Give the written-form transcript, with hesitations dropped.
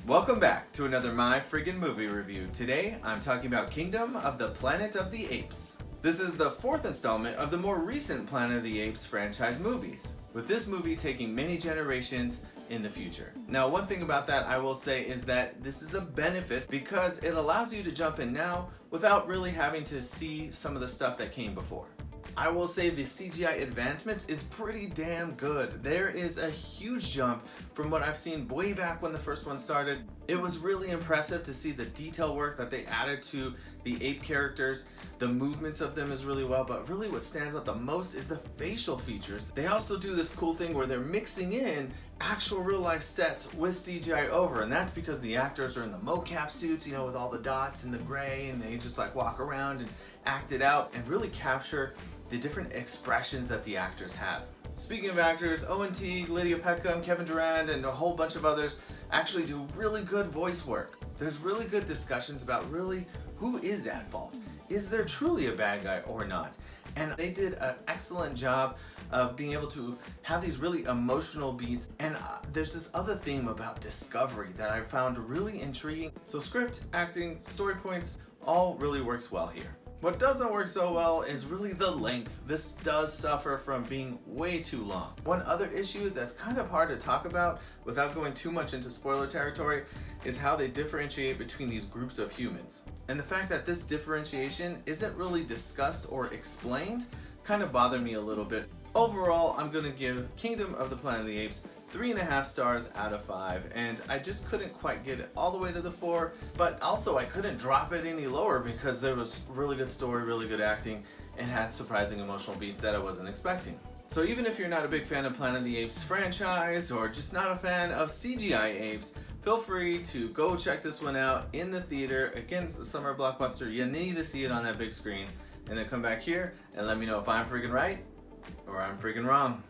Welcome back to another My Friggin Movie Review. Today, I'm talking about Kingdom of the Planet of the Apes. This is the fourth installment of the more recent Planet of the Apes franchise movies, with this movie taking many generations in the future. Now, one thing about that I will say is that this is a benefit because it allows you to jump in now without really having to see some of the stuff that came before. I will say the CGI advancements is pretty damn good. There is a huge jump from what I've seen way back when the first one started. It was really impressive to see the detail work that they added to the ape characters. The movements of them is really well, but really what stands out the most is the facial features. They also do this cool thing where they're mixing in actual real life sets with CGI over, and that's because the actors are in the mocap suits, with all the dots and the gray, and they just like walk around and act it out and really capture the different expressions that the actors have. Speaking of actors, Owen Teague, Lydia Peckham, Kevin Durand, and a whole bunch of others actually do really good voice work. There's really good discussions about really who is at fault. Is there truly a bad guy or not? And they did an excellent job of being able to have these really emotional beats. And there's this other theme about discovery that I found really intriguing. So script, acting, story points, all really works well here. What doesn't work so well is really the length. This does suffer from being way too long. One other issue that's kind of hard to talk about without going too much into spoiler territory is how they differentiate between these groups of humans. And the fact that this differentiation isn't really discussed or explained kind of bothered me a little bit. Overall, I'm gonna give Kingdom of the Planet of the Apes 3.5 stars out of 5, and I just couldn't quite get it all the way to the 4, but also I couldn't drop it any lower because there was really good story, really good acting, and had surprising emotional beats that I wasn't expecting. So even if you're not a big fan of Planet of the Apes franchise, or just not a fan of CGI apes, feel free to go check this one out in the theater. Again, it's the summer blockbuster. You need to see it on that big screen, and then come back here and let me know if I'm friggin' right or I'm friggin' wrong.